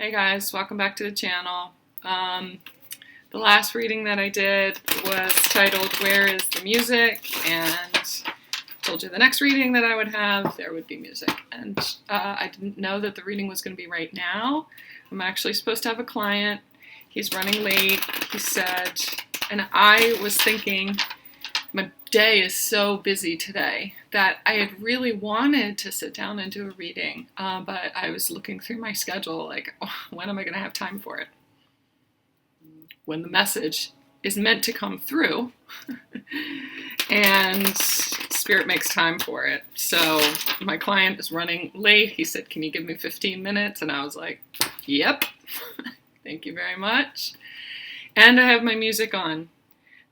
Hey guys, welcome back to the channel. The last reading that I did was titled Where is the Music? And told you the next reading that I would have, there would be music. And I didn't know that the reading was going to be right now. I'm actually supposed to have a client. He's running late, he said, and I was thinking, my day is so busy today that I had really wanted to sit down and do a reading, but I was looking through my schedule like, oh, when am I going to have time for it? When the message is meant to come through and Spirit makes time for it. So my client is running late. He said, can you give me 15 minutes? And I was like, yep, thank you very much. And I have my music on.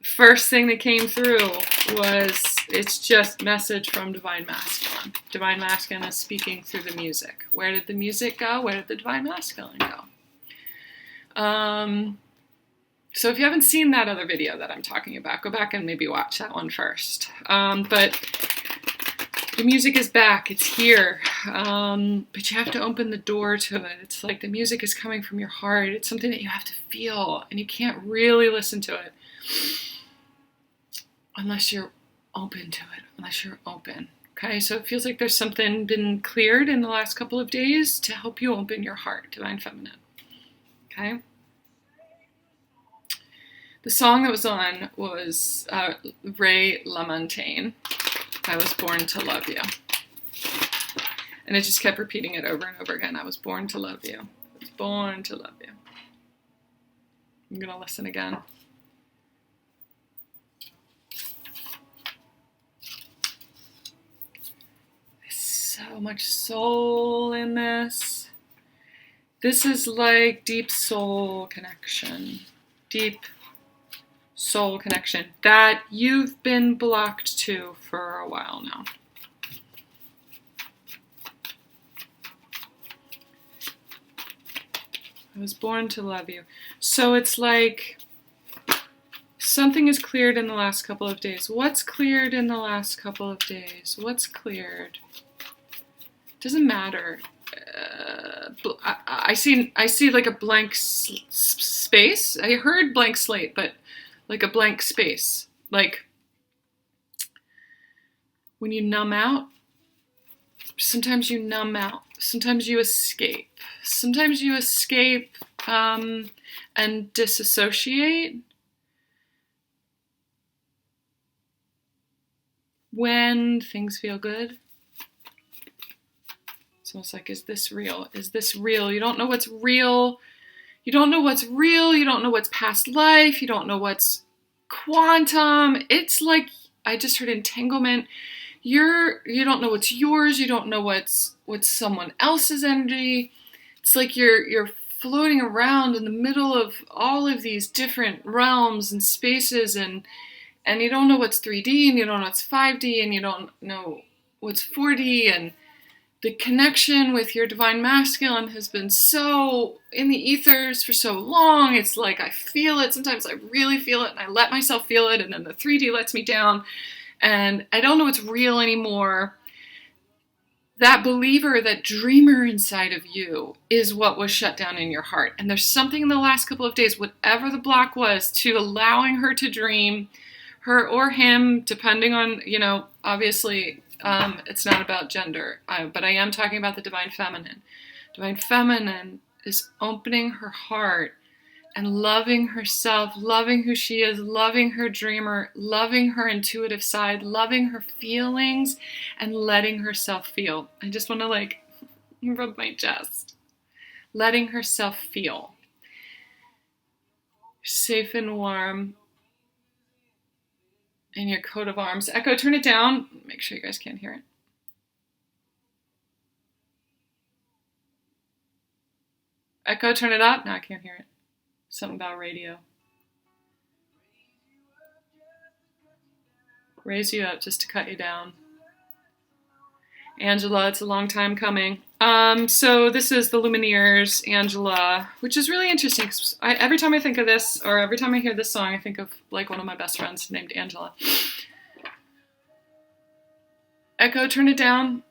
First thing that came through was, it's just message from Divine Masculine. Divine Masculine is speaking through the music. Where did the music go? Where did the Divine Masculine go? So if you haven't seen that other video that I'm talking about, go back and maybe watch that one first. But the music is back. It's here. But you have to open the door to it. It's like the music is coming from your heart. It's something that you have to feel, and you can't really listen to it unless you're open to it, unless you're open. Okay, so it feels like there's something been cleared in the last couple of days to help you open your heart, Divine Feminine. Okay? The song that was on was Ray LaMontagne, I Was Born to Love You. And it just kept repeating it over and over again. I was born to love you. I was born to love you. I'm going to listen again. So much soul in this. This is like deep soul connection. Deep soul connection that you've been blocked to for a while now. I was born to love you. So it's like something is cleared in the last couple of days. What's cleared in the last couple of days? What's cleared? Doesn't matter. I see like a blank space. I heard blank slate, but like a blank space. Like when you numb out, sometimes you numb out. Sometimes you escape. Sometimes you escape and disassociate when things feel good. It's almost like, is this real? Is this real? You don't know what's real. You don't know what's real. You don't know what's past life. You don't know what's quantum. It's like, I just heard entanglement. You don't know what's yours. You don't know what's someone else's energy. It's like you're floating around in the middle of all of these different realms and spaces, and you don't know what's 3D, and you don't know what's 5D, and you don't know what's 4D, and the connection with your Divine Masculine has been so in the ethers for so long. It's like I feel it. Sometimes I really feel it, and I let myself feel it, and then the 3D lets me down, and I don't know what's real anymore. That believer, that dreamer inside of you is what was shut down in your heart. And there's something in the last couple of days, whatever the block was, to allowing her to dream, her or him, depending on, obviously, it's not about gender, but I am talking about the Divine Feminine. Divine Feminine is opening her heart and loving herself, loving who she is, loving her dreamer, loving her intuitive side, loving her feelings, and letting herself feel. I just want to rub my chest. Letting herself feel. Safe and warm in your coat of arms. Echo, turn it down. Make sure you guys can't hear it. Echo, turn it up. No, I can't hear it. Something about radio. Raise you up just to cut you down. Angela, it's a long time coming. So this is the Lumineers, Angela, which is really interesting. 'Cause every time I think of this, or every time I hear this song, I think of like one of my best friends named Angela. Echo, turn it down.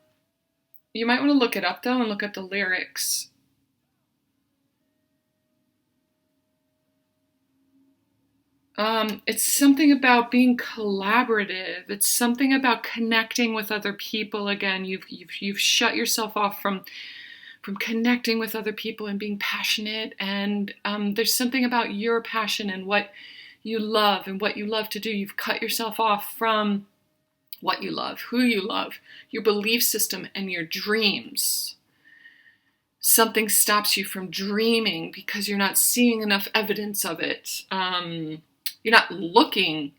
You might want to look it up though and look at the lyrics. It's something about being collaborative. It's something about connecting with other people. Again, you've shut yourself off from connecting with other people and being passionate. And there's something about your passion and what you love and what you love to do. You've cut yourself off from what you love, who you love, your belief system, and your dreams. Something stops you from dreaming because you're not seeing enough evidence of it. You're not looking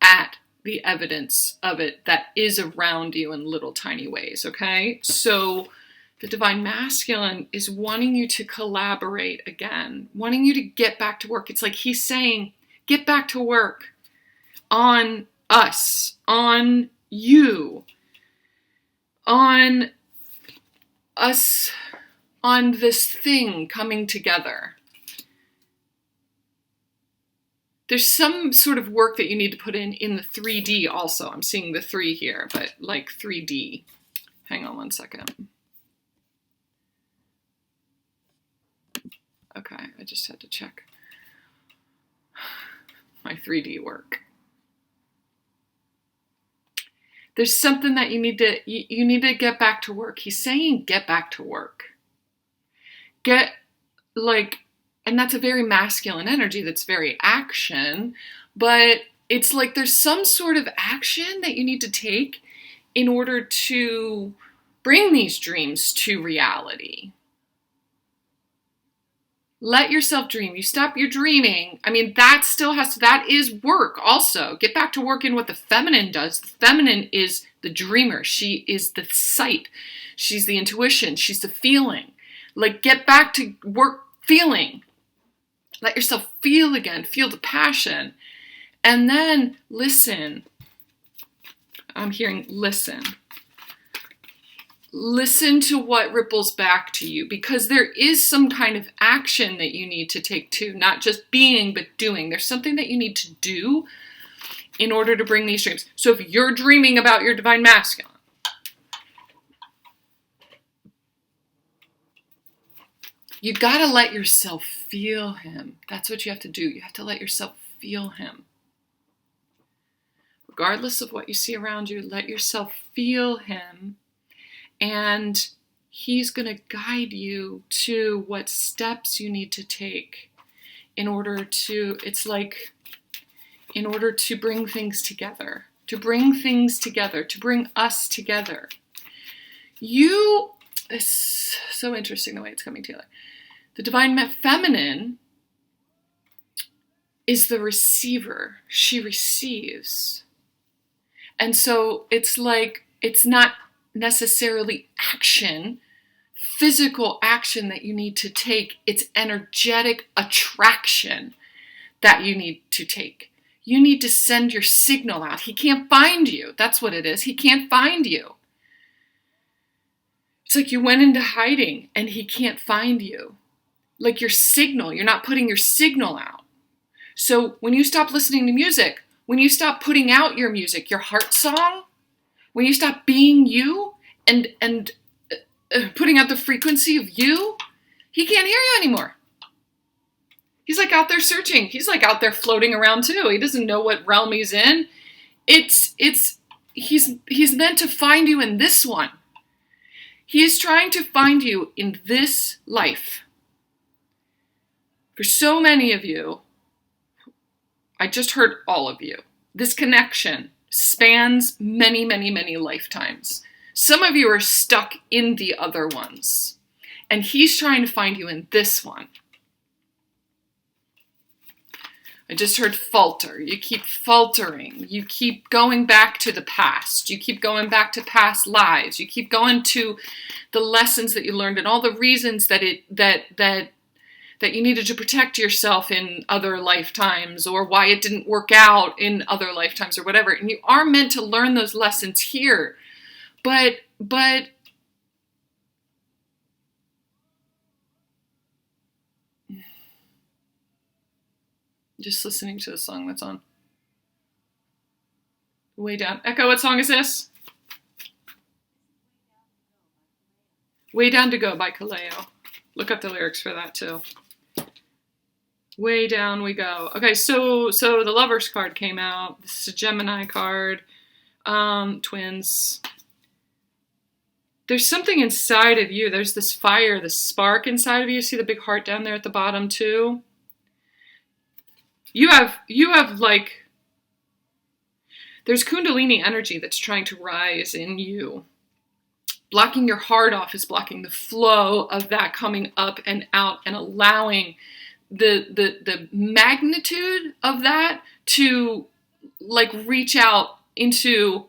at the evidence of it that is around you in little tiny ways, okay? So the Divine Masculine is wanting you to collaborate again, wanting you to get back to work. It's like he's saying, get back to work on us, on you, on us, on this thing coming together. There's some sort of work that you need to put in the 3D also. I'm seeing the 3 here, but like 3D. Hang on one second. Okay, I just had to check my 3D work. There's something that you need to get back to work. He's saying get back to work. And that's a very masculine energy that's very action, but it's like there's some sort of action that you need to take in order to bring these dreams to reality. Let yourself dream. You stop your dreaming. I mean, that is work also. Get back to work in what the feminine does. The feminine is the dreamer. She is the sight. She's the intuition. She's the feeling. Like, get back to work feeling. Let yourself feel again. Feel the passion. And then listen. I'm hearing listen. Listen to what ripples back to you, because there is some kind of action that you need to take too, not just being, but doing. There's something that you need to do in order to bring these dreams. So if you're dreaming about your Divine Masculine, you got to let yourself feel him. That's what you have to do. You have to let yourself feel him. Regardless of what you see around you, let yourself feel him. And he's going to guide you to what steps you need to take in order to bring things together, to bring us together. It's so interesting the way it's coming together. The Divine Feminine is the receiver. She receives. And so it's like, it's not necessarily physical action that you need to take. It's energetic attraction that you need to take. You need to send your signal out. He can't find you. That's what it is. He can't find you. It's like you went into hiding and he can't find you. Like your signal, you're not putting your signal out. So when you stop listening to music, when you stop putting out your music, your heart song, when you stop being you and putting out the frequency of you, he can't hear you anymore. He's like out there searching. He's like out there floating around too. He doesn't know what realm he's in. He's meant to find you in this one. He is trying to find you in this life. For so many of you, I just heard all of you, this connection spans many, many, many lifetimes. Some of you are stuck in the other ones, and he's trying to find you in this one. I just heard falter. You keep faltering. You keep going back to the past. You keep going back to past lives. You keep going to the lessons that you learned and all the reasons that you needed to protect yourself in other lifetimes, or why it didn't work out in other lifetimes or whatever. And you are meant to learn those lessons here. But just listening to the song that's on. Way Down. Echo, what song is this? Way Down to Go by Kaleo. Look up the lyrics for that too. Way down we go. Okay, so the Lovers card came out. This is a Gemini card. Twins. There's something inside of you. There's this fire, this spark inside of you. See the big heart down there at the bottom too? You have like, there's Kundalini energy that's trying to rise in you. Blocking your heart off is blocking the flow of that coming up and out and allowing the magnitude of that to like reach out into,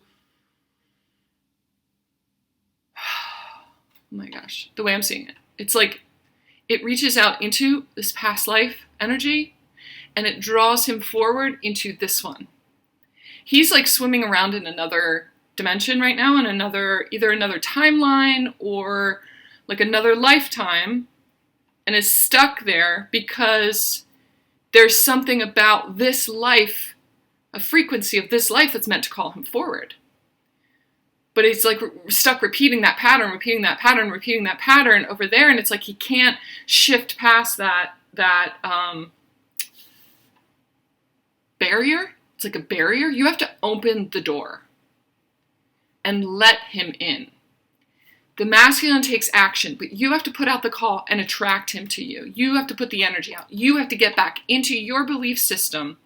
oh my gosh, the way I'm seeing it. It's like it reaches out into this past life energy and it draws him forward into this one. He's like swimming around in another dimension right now, in either another timeline or like another lifetime, and is stuck there because there's something about this life, a frequency of this life that's meant to call him forward. But he's like stuck repeating that pattern over there, and it's like he can't shift past that barrier. It's like a barrier. You have to open the door and let him in. The masculine takes action, but you have to put out the call and attract him to you. You have to put the energy out. You have to get back into your belief system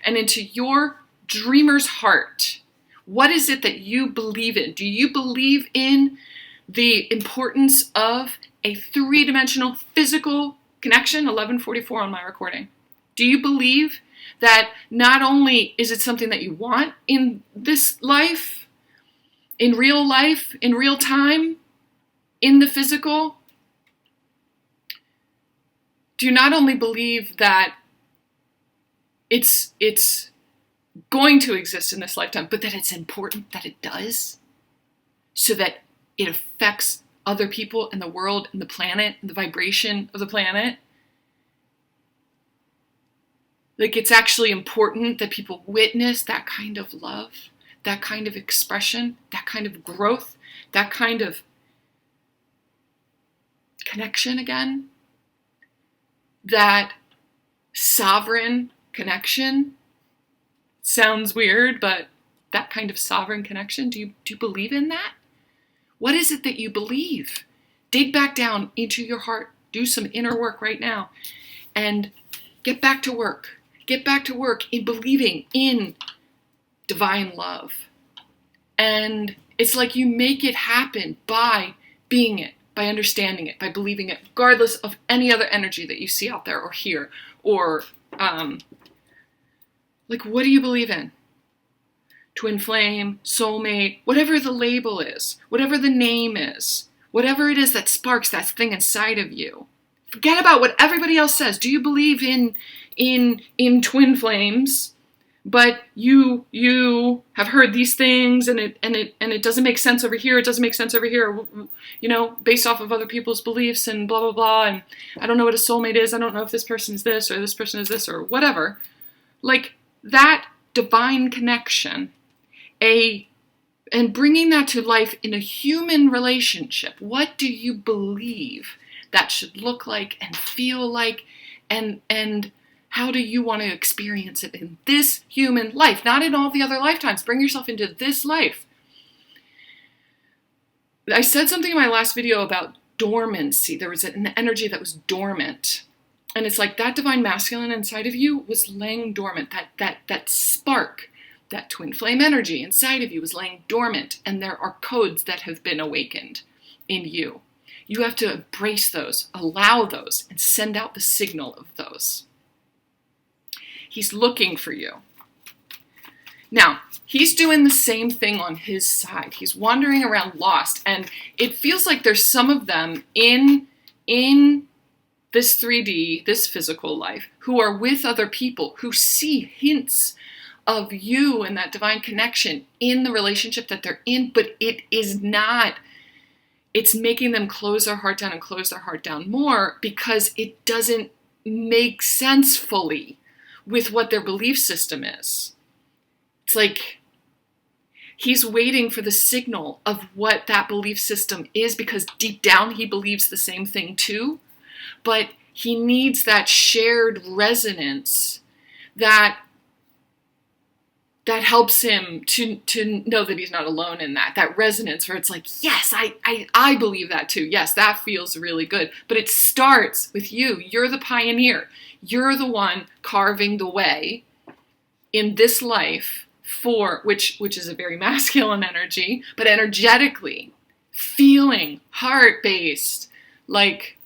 and into your dreamer's heart. What is it that you believe in? Do you believe in the importance of a three-dimensional physical connection? 1144 on my recording. Do you believe that not only is it something that you want in this life, in real time, in the physical? Do you not only believe that it's going to exist in this lifetime, but that it's important that it does, so that it affects other people in the world and the planet and the vibration of the planet? Like, it's actually important that people witness that kind of love, that kind of expression, that kind of growth, that kind of connection again, that sovereign connection. Sounds weird, but that kind of sovereign connection, do you believe in that? What is it that you believe? Dig back down into your heart. Do some inner work right now and get back to work. Get back to work in believing in divine love. And it's like you make it happen by being it, by understanding it, by believing it, regardless of any other energy that you see out there or hear, or like, what do you believe in? Twin flame, soulmate, whatever the label is, whatever the name is, whatever it is that sparks that thing inside of you. Forget about what everybody else says. Do you believe in twin flames? But you have heard these things, and it doesn't make sense over here. It doesn't make sense over here. You know, based off of other people's beliefs and blah blah blah. And I don't know what a soulmate is. I don't know if this person is this or this person is this or whatever. Like that divine connection, and bringing that to life in a human relationship. What do you believe that should look like and feel like, and how do you want to experience it in this human life? Not in all the other lifetimes. Bring yourself into this life. I said something in my last video about dormancy. There was an energy that was dormant. And it's like that divine masculine inside of you was laying dormant. That spark, that twin flame energy inside of you was laying dormant. And there are codes that have been awakened in you. You have to embrace those, allow those, and send out the signal of those. He's looking for you. Now, he's doing the same thing on his side. He's wandering around lost, and it feels like there's some of them in this 3D, this physical life, who are with other people, who see hints of you and that divine connection in the relationship that they're in, but it is not. It's making them close their heart down and close their heart down more because it doesn't make sense fully with what their belief system is. It's like he's waiting for the signal of what that belief system is, because deep down he believes the same thing too, but He needs that shared resonance that helps him to know that he's not alone in that resonance where it's like, yes, I believe that too. Yes, that feels really good. But it starts with you. You're the pioneer. You're the one carving the way in this life for, which is a very masculine energy, but energetically, feeling, heart-based, like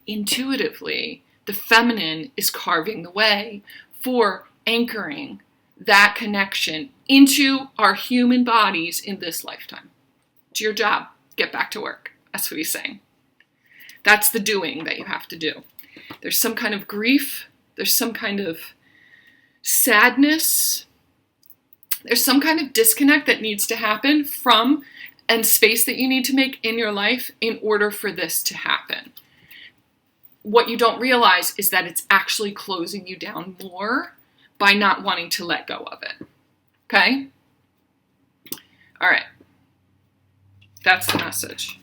intuitively, the feminine is carving the way for anchoring that connection into our human bodies in this lifetime. It's your job. Get back to work. That's what he's saying. That's the doing that you have to do. There's some kind of grief. There's some kind of sadness. There's some kind of disconnect that needs to happen from and space that you need to make in your life in order for this to happen. What you don't realize is that it's actually closing you down more by not wanting to let go of it. Okay? All right. That's the message.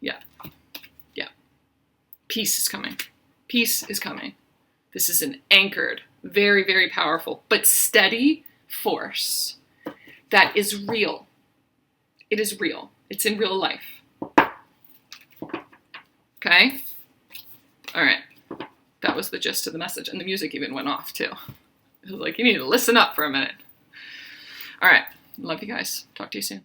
Yeah. Yeah. Peace is coming. Peace is coming. This is an anchored, very, very powerful, but steady force that is real. It is real. It's in real life. Okay? All right. That was the gist of the message. And the music even went off too. It was like, you need to listen up for a minute. All right. Love you guys. Talk to you soon.